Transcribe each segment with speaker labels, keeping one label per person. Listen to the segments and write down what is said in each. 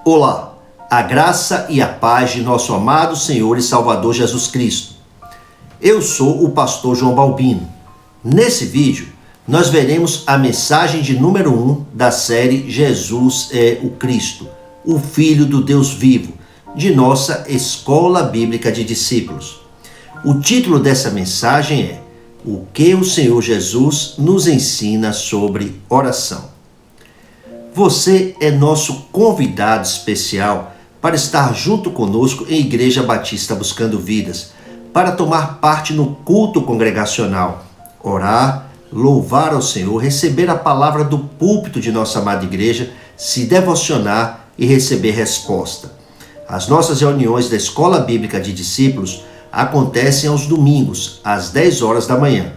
Speaker 1: Olá, a graça e a paz de nosso amado Senhor e Salvador Jesus Cristo. Eu sou o pastor João Balbino. Nesse vídeo, nós veremos a mensagem de número 1 da série Jesus é o Cristo, o Filho do Deus Vivo, de nossa Escola Bíblica de Discípulos. O título dessa mensagem é O que o Senhor Jesus nos ensina sobre oração. Você é nosso convidado especial para estar junto conosco em Igreja Batista Buscando Vidas, para tomar parte no culto congregacional, orar, louvar ao Senhor, receber a palavra do púlpito de nossa amada igreja, se devocionar e receber resposta. As nossas reuniões da Escola Bíblica de Discípulos acontecem aos domingos, às 10 horas da manhã.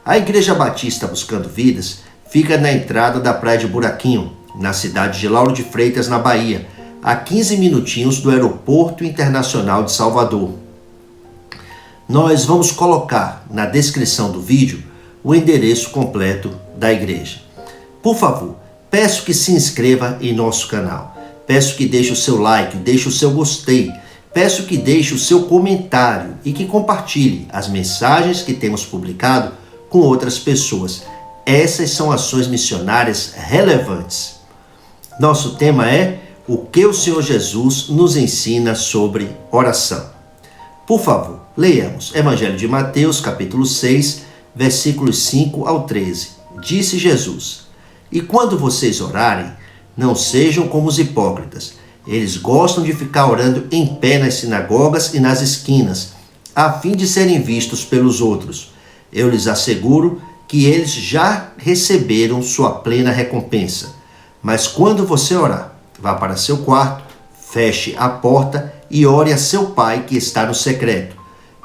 Speaker 1: A Igreja Batista Buscando Vidas fica na entrada da Praia de Buraquinho, na cidade de Lauro de Freitas, na Bahia, a 15 minutinhos do Aeroporto Internacional de Salvador. Nós vamos colocar na descrição do vídeo o endereço completo da igreja. Por favor, peço que se inscreva em nosso canal. Peço que deixe o seu like, deixe o seu gostei. Peço que deixe o seu comentário e que compartilhe as mensagens que temos publicado com outras pessoas. Essas são ações missionárias relevantes. Nosso tema é o que o Senhor Jesus nos ensina sobre oração. Por favor, leiamos Evangelho de Mateus, capítulo 6, versículos 5 ao 13. Disse Jesus: E quando vocês orarem, não sejam como os hipócritas. Eles gostam de ficar orando em pé nas sinagogas e nas esquinas, a fim de serem vistos pelos outros. Eu lhes asseguro que eles já receberam sua plena recompensa. Mas quando você orar, vá para seu quarto, feche a porta e ore a seu pai que está no secreto.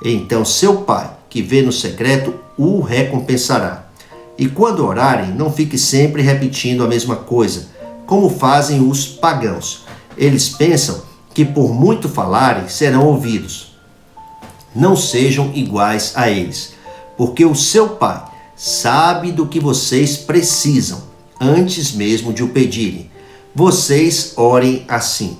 Speaker 1: Então seu pai, que vê no secreto, o recompensará. E quando orarem, não fique sempre repetindo a mesma coisa, como fazem os pagãos. Eles pensam que por muito falarem serão ouvidos. Não sejam iguais a eles, porque o seu pai sabe do que vocês precisam, antes mesmo de o pedirem. Vocês orem assim: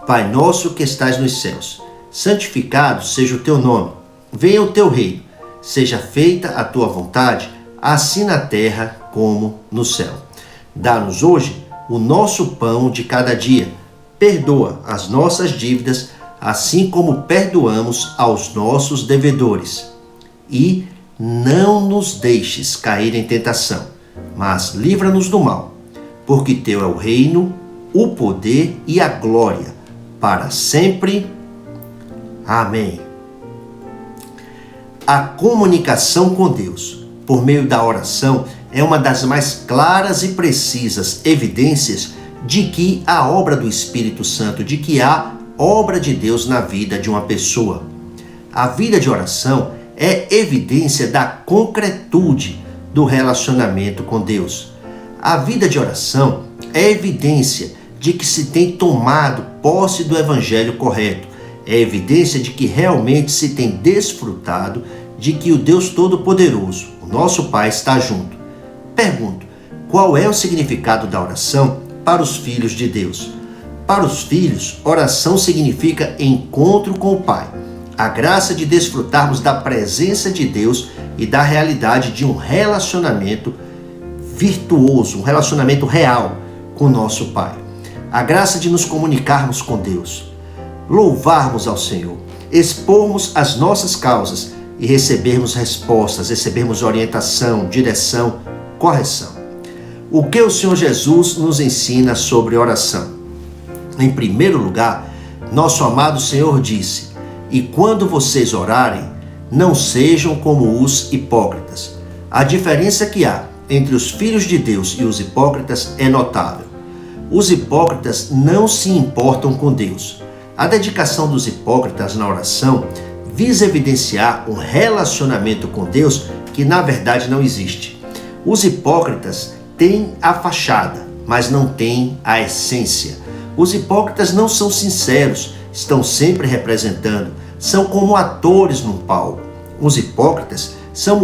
Speaker 1: Pai nosso que estás nos céus, santificado seja o teu nome. Venha o teu reino. Seja feita a tua vontade, assim na terra como no céu. Dá-nos hoje o nosso pão de cada dia. Perdoa as nossas dívidas, assim como perdoamos aos nossos devedores. E não nos deixes cair em tentação, mas livra-nos do mal, porque teu é o reino, o poder e a glória, para sempre. Amém. A comunicação com Deus, por meio da oração, é uma das mais claras e precisas evidências de que a obra do Espírito Santo, de que há obra de Deus na vida de uma pessoa. A vida de oração é evidência da concretude do relacionamento com Deus. A vida de oração é evidência de que se tem tomado posse do evangelho correto. É evidência de que realmente se tem desfrutado de que o Deus Todo-Poderoso, o nosso Pai, está junto. Pergunto: qual é o significado da oração para os filhos de Deus? Para os filhos, oração significa encontro com o Pai. A graça de desfrutarmos da presença de Deus e da realidade de um relacionamento virtuoso, um relacionamento real com nosso Pai. A graça de nos comunicarmos com Deus, louvarmos ao Senhor, expormos as nossas causas e recebermos respostas, recebermos orientação, direção, correção. O que o Senhor Jesus nos ensina sobre oração? Em primeiro lugar, nosso amado Senhor disse: E quando vocês orarem, não sejam como os hipócritas. A diferença que há entre os filhos de Deus e os hipócritas é notável. Os hipócritas não se importam com Deus. A dedicação dos hipócritas na oração visa evidenciar um relacionamento com Deus que na verdade não existe. Os hipócritas têm a fachada, mas não têm a essência. Os hipócritas não são sinceros, estão sempre representando, são como atores num palco. Os hipócritas são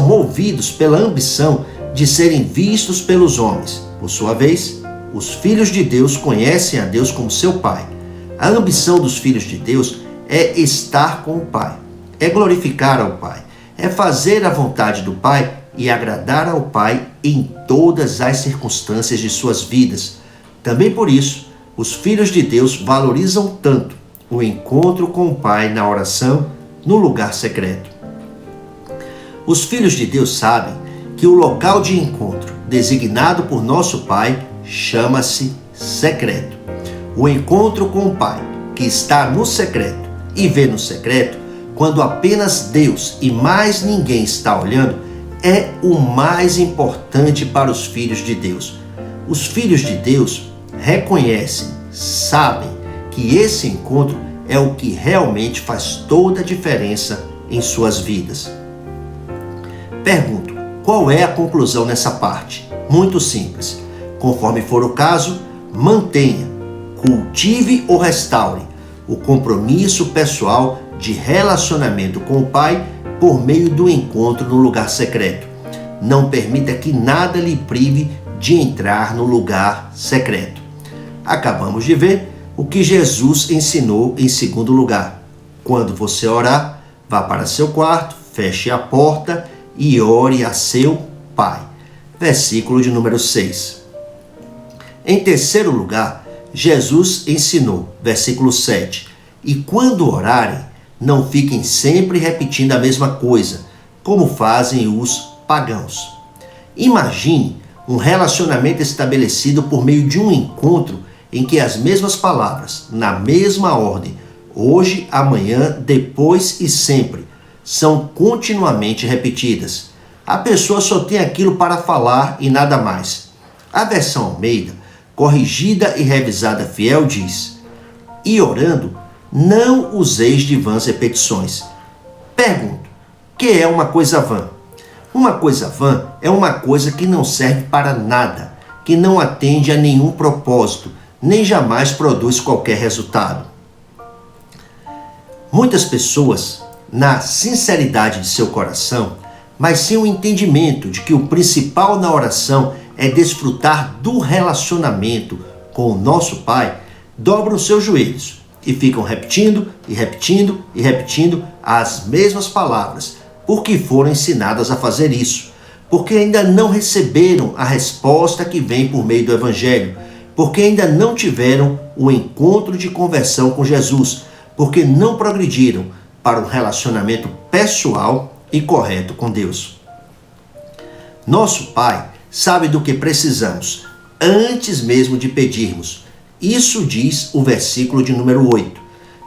Speaker 1: movidos pela ambição de serem vistos pelos homens. Por sua vez, os filhos de Deus conhecem a Deus como seu Pai. A ambição dos filhos de Deus é estar com o Pai, é glorificar ao Pai, é fazer a vontade do Pai e agradar ao Pai em todas as circunstâncias de suas vidas. Também por isso, os filhos de Deus valorizam tanto o encontro com o Pai na oração, no lugar secreto. Os filhos de Deus sabem que o local de encontro designado por nosso Pai chama-se secreto. O encontro com o Pai, que está no secreto e vê no secreto, quando apenas Deus e mais ninguém está olhando, é o mais importante para os filhos de Deus. Os filhos de Deus reconhecem, sabem que esse encontro é o que realmente faz toda a diferença em suas vidas. Pergunto, qual é a conclusão nessa parte? Muito simples. Conforme for o caso, mantenha, cultive ou restaure o compromisso pessoal de relacionamento com o Pai por meio do encontro no lugar secreto. Não permita que nada lhe prive de entrar no lugar secreto. Acabamos de ver o que Jesus ensinou em segundo lugar. Quando você orar, vá para seu quarto, feche a porta e ore a seu Pai. Versículo de número 6. Em terceiro lugar, Jesus ensinou, versículo 7, e quando orarem, não fiquem sempre repetindo a mesma coisa, como fazem os pagãos. Imagine um relacionamento estabelecido por meio de um encontro em que as mesmas palavras, na mesma ordem, hoje, amanhã, depois e sempre, são continuamente repetidas. A pessoa só tem aquilo para falar e nada mais. A versão Almeida, corrigida e revisada fiel, diz: e orando, não useis de vãs repetições. Pergunto, que é uma coisa vã? Uma coisa vã é uma coisa que não serve para nada, que não atende a nenhum propósito, nem jamais produz qualquer resultado. Muitas pessoas, na sinceridade de seu coração, mas sem o entendimento de que o principal na oração é desfrutar do relacionamento com o nosso Pai, dobram seus joelhos e ficam repetindo e repetindo e repetindo as mesmas palavras, porque foram ensinadas a fazer isso, porque ainda não receberam a resposta que vem por meio do Evangelho, porque ainda não tiveram o encontro de conversão com Jesus, porque não progrediram para um relacionamento pessoal e correto com Deus. Nosso Pai sabe do que precisamos antes mesmo de pedirmos. Isso diz o versículo de número 8.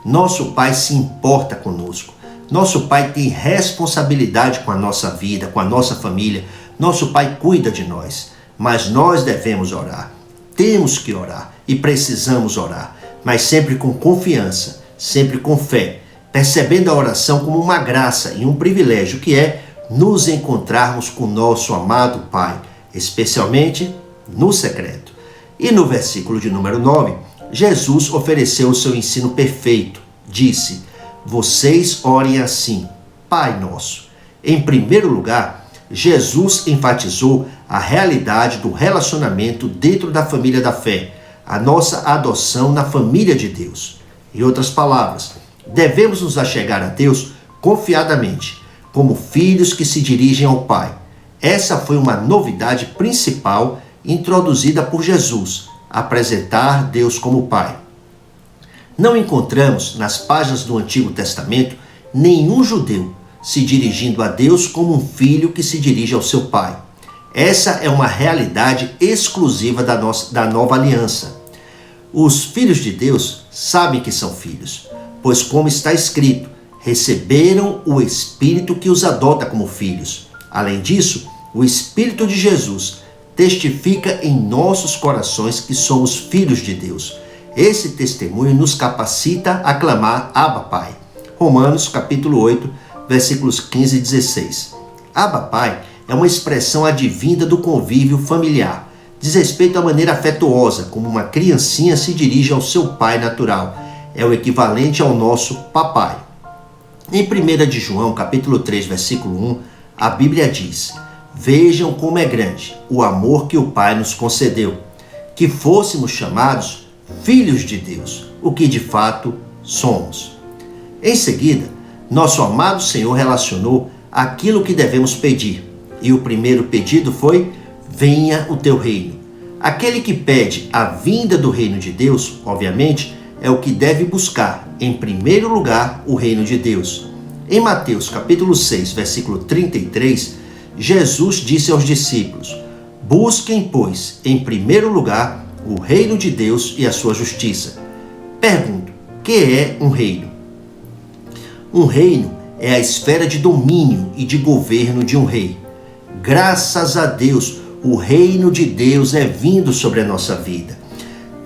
Speaker 1: Nosso Pai se importa conosco. Nosso Pai tem responsabilidade com a nossa vida, com a nossa família. Nosso Pai cuida de nós, mas nós devemos orar. Temos que orar e precisamos orar, mas sempre com confiança, sempre com fé, percebendo a oração como uma graça e um privilégio que é nos encontrarmos com nosso amado Pai, especialmente no secreto. E no versículo de número 9, Jesus ofereceu o seu ensino perfeito. Disse: vocês orem assim, Pai Nosso. Em primeiro lugar, Jesus enfatizou a realidade do relacionamento dentro da família da fé, a nossa adoção na família de Deus. Em outras palavras, devemos nos achegar a Deus confiadamente, como filhos que se dirigem ao Pai. Essa foi uma novidade principal introduzida por Jesus, apresentar Deus como Pai. Não encontramos nas páginas do Antigo Testamento nenhum judeu se dirigindo a Deus como um filho que se dirige ao seu pai. Essa é uma realidade exclusiva da nova aliança. Os filhos de Deus sabem que são filhos, pois como está escrito, receberam o Espírito que os adota como filhos. Além disso, o Espírito de Jesus testifica em nossos corações que somos filhos de Deus. Esse testemunho nos capacita a clamar Abba Pai. Romanos capítulo 8, versículos 15 e 16. Abba Pai é uma expressão advinda do convívio familiar. Diz respeito à maneira afetuosa como uma criancinha se dirige ao seu pai natural. É o equivalente ao nosso papai. Em 1 de João, capítulo 3, versículo 1, a Bíblia diz: Vejam como é grande o amor que o Pai nos concedeu, que fôssemos chamados filhos de Deus, o que de fato somos. Em seguida, nosso amado Senhor relacionou aquilo que devemos pedir. E o primeiro pedido foi: venha o teu reino. Aquele que pede a vinda do reino de Deus, obviamente, é o que deve buscar, em primeiro lugar, o reino de Deus. Em Mateus capítulo 6, versículo 33, Jesus disse aos discípulos: busquem, pois, em primeiro lugar, o reino de Deus e a sua justiça. Pergunto: que é um reino? Um reino é a esfera de domínio e de governo de um rei. Graças a Deus, o reino de Deus é vindo sobre a nossa vida.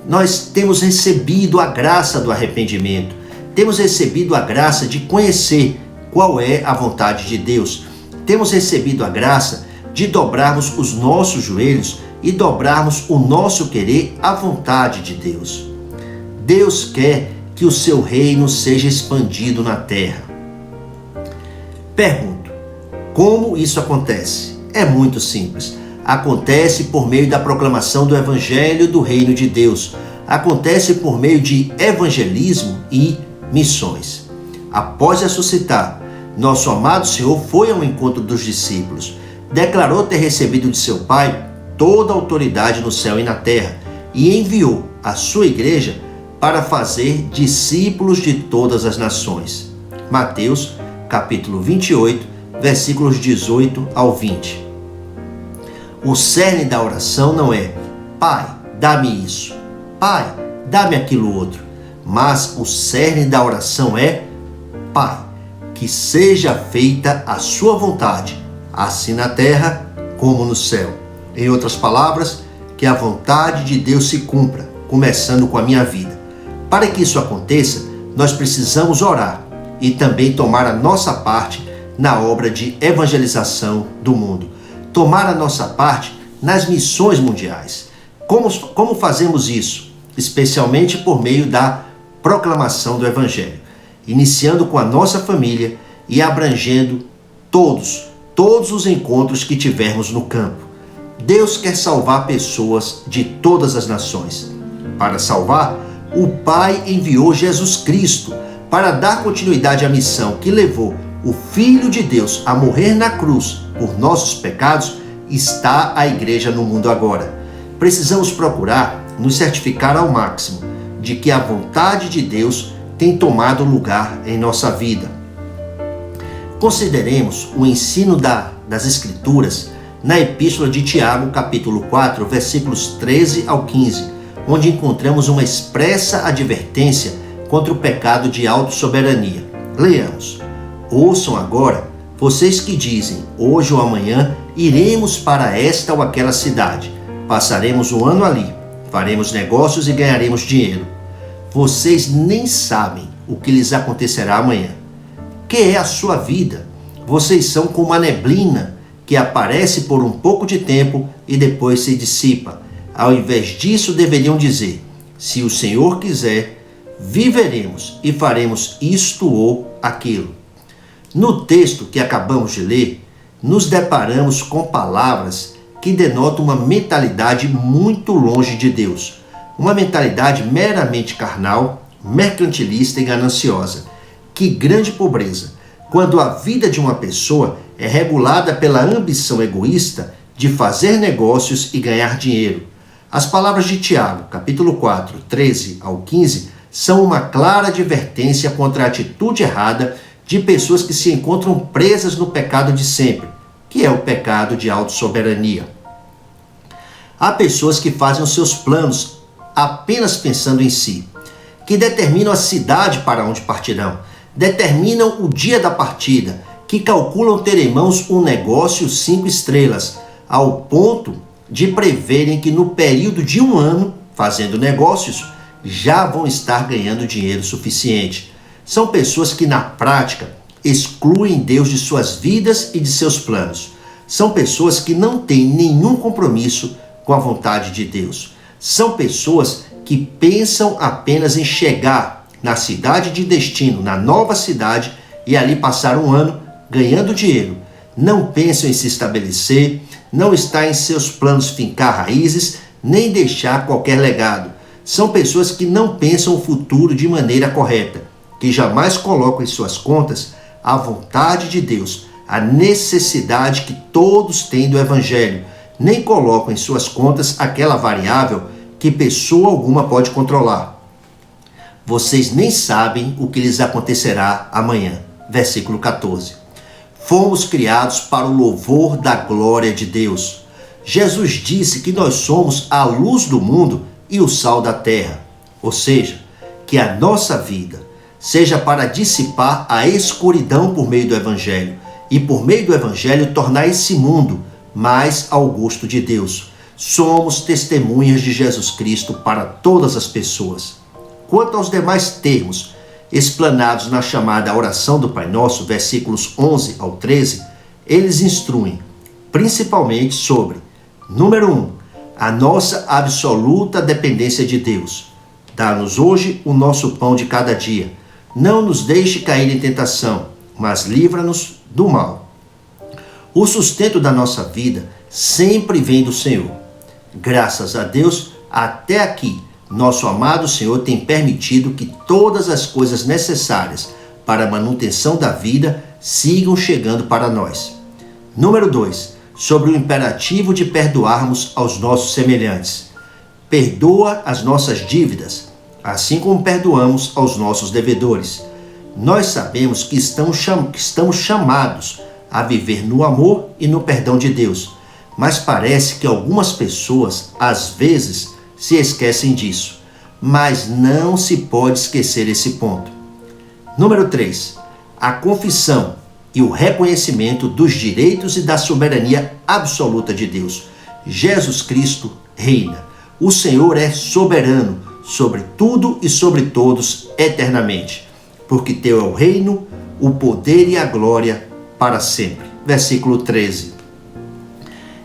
Speaker 1: Nós temos recebido a graça do arrependimento, temos recebido a graça de conhecer qual é a vontade de Deus, temos recebido a graça de dobrarmos os nossos joelhos e dobrarmos o nosso querer à vontade de Deus. Deus quer que o seu reino seja expandido na terra. Pergunto: como isso acontece? É muito simples. Acontece por meio da proclamação do Evangelho do Reino de Deus. Acontece por meio de evangelismo e missões. Após ressuscitar, nosso amado Senhor foi ao encontro dos discípulos, declarou ter recebido de seu Pai toda a autoridade no céu e na terra e enviou a sua igreja para fazer discípulos de todas as nações. Mateus, capítulo 28, versículos 18 ao 20. O cerne da oração não é: Pai, dá-me isso, Pai, dá-me aquilo outro, mas o cerne da oração é: Pai, que seja feita a sua vontade, assim na terra como no céu. Em outras palavras, que a vontade de Deus se cumpra, começando com a minha vida. Para que isso aconteça, nós precisamos orar e também tomar a nossa parte na obra de evangelização do mundo. Tomar a nossa parte nas missões mundiais. Como fazemos isso? Especialmente por meio da proclamação do Evangelho, iniciando com a nossa família e abrangendo todos os encontros que tivermos no campo. Deus quer salvar pessoas de todas as nações. Para salvar, o Pai enviou Jesus Cristo para dar continuidade à missão que levou o Filho de Deus a morrer na cruz por nossos pecados. Está a igreja no mundo agora. Precisamos procurar nos certificar ao máximo de que a vontade de Deus tem tomado lugar em nossa vida. Consideremos o ensino das Escrituras na Epístola de Tiago, capítulo 4, versículos 13 ao 15, onde encontramos uma expressa advertência contra o pecado de autossoberania. Leamos: ouçam agora, vocês que dizem, hoje ou amanhã iremos para esta ou aquela cidade, passaremos um ano ali, faremos negócios e ganharemos dinheiro. Vocês nem sabem o que lhes acontecerá amanhã. Que é a sua vida? Vocês são como a neblina que aparece por um pouco de tempo e depois se dissipa. Ao invés disso, deveriam dizer: se o Senhor quiser, viveremos e faremos isto ou aquilo. No texto que acabamos de ler, nos deparamos com palavras que denotam uma mentalidade muito longe de Deus. Uma mentalidade meramente carnal, mercantilista e gananciosa. Que grande pobreza, quando a vida de uma pessoa é regulada pela ambição egoísta de fazer negócios e ganhar dinheiro. As palavras de Tiago, capítulo 4, 13 ao 15, são uma clara advertência contra a atitude errada de pessoas que se encontram presas no pecado de sempre, que é o pecado de autossoberania. Há pessoas que fazem os seus planos apenas pensando em si, que determinam a cidade para onde partirão, determinam o dia da partida, que calculam ter em mãos um negócio 5 estrelas, ao ponto de preverem que no período de um ano, fazendo negócios, já vão estar ganhando dinheiro suficiente. São pessoas que, na prática, excluem Deus de suas vidas e de seus planos. São pessoas que não têm nenhum compromisso com a vontade de Deus. São pessoas que pensam apenas em chegar na cidade de destino, na nova cidade, e ali passar um ano ganhando dinheiro, não pensam em se estabelecer, não está em seus planos fincar raízes, nem deixar qualquer legado. São pessoas que não pensam o futuro de maneira correta, que jamais colocam em suas contas a vontade de Deus, a necessidade que todos têm do Evangelho, nem colocam em suas contas aquela variável que pessoa alguma pode controlar. Vocês nem sabem o que lhes acontecerá amanhã. Versículo 14. Fomos criados para o louvor da glória de Deus. Jesus disse que nós somos a luz do mundo e o sal da terra. Ou seja, que a nossa vida seja para dissipar a escuridão por meio do Evangelho e por meio do Evangelho tornar esse mundo mais ao gosto de Deus. Somos testemunhas de Jesus Cristo para todas as pessoas. Quanto aos demais termos explanados na chamada oração do Pai Nosso, versículos 11 ao 13, eles instruem principalmente sobre, número 1, a nossa absoluta dependência de Deus. Dá-nos hoje o nosso pão de cada dia. Não nos deixe cair em tentação, mas livra-nos do mal. O sustento da nossa vida sempre vem do Senhor. Graças a Deus, até aqui, nosso amado Senhor tem permitido que todas as coisas necessárias para a manutenção da vida sigam chegando para nós. Número 2, sobre o imperativo de perdoarmos aos nossos semelhantes. Perdoa as nossas dívidas, assim como perdoamos aos nossos devedores. Nós sabemos que estamos chamados a viver no amor e no perdão de Deus, mas parece que algumas pessoas, às vezes, se esquecem disso. Mas não se pode esquecer esse ponto. Número 3. A confissão e o reconhecimento dos direitos e da soberania absoluta de Deus. Jesus Cristo reina. O Senhor é soberano sobre tudo e sobre todos eternamente, porque teu é o reino, o poder e a glória para sempre. Versículo 13.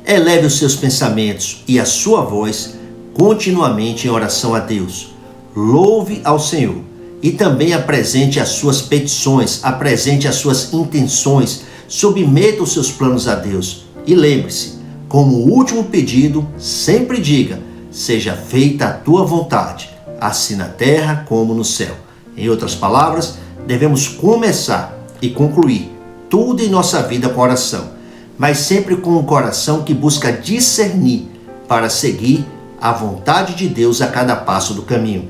Speaker 1: Eleve os seus pensamentos e a sua voz continuamente em oração a Deus. Louve ao Senhor e também apresente as suas petições, apresente as suas intenções, submeta os seus planos a Deus. E lembre-se, como último pedido, sempre diga: seja feita a tua vontade, assim na terra como no céu. Em outras palavras, devemos começar e concluir tudo em nossa vida com oração, mas sempre com um coração que busca discernir para seguir a vontade de Deus a cada passo do caminho.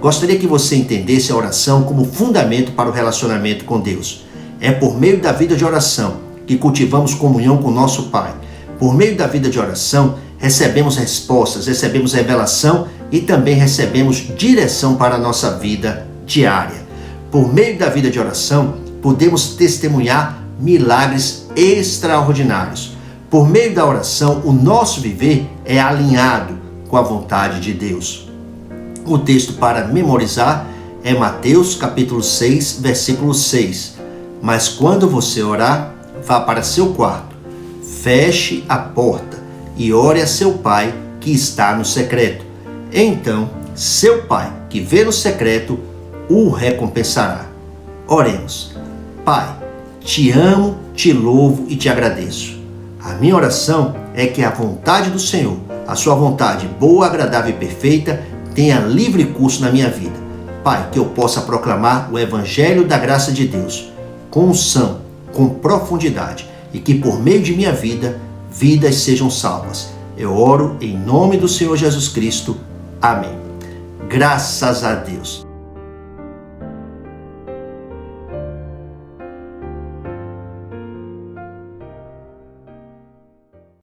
Speaker 1: Gostaria que você entendesse a oração como fundamento para o relacionamento com Deus. É por meio da vida de oração que cultivamos comunhão com nosso Pai. Por meio da vida de oração, recebemos respostas, recebemos revelação e também recebemos direção para a nossa vida diária. Por meio da vida de oração, podemos testemunhar milagres extraordinários. Por meio da oração, o nosso viver é alinhado com a vontade de Deus. O texto para memorizar é Mateus capítulo 6, versículo 6. Mas quando você orar, vá para seu quarto, feche a porta e ore a seu pai que está no secreto. Então, seu pai que vê no secreto o recompensará. Oremos. Pai, te amo, te louvo e te agradeço. A minha oração é que a vontade do Senhor, a sua vontade boa, agradável e perfeita, tenha livre curso na minha vida. Pai, que eu possa proclamar o Evangelho da graça de Deus com unção, com profundidade, e que por meio de minha vida, vidas sejam salvas. Eu oro em nome do Senhor Jesus Cristo. Amém. Graças a Deus.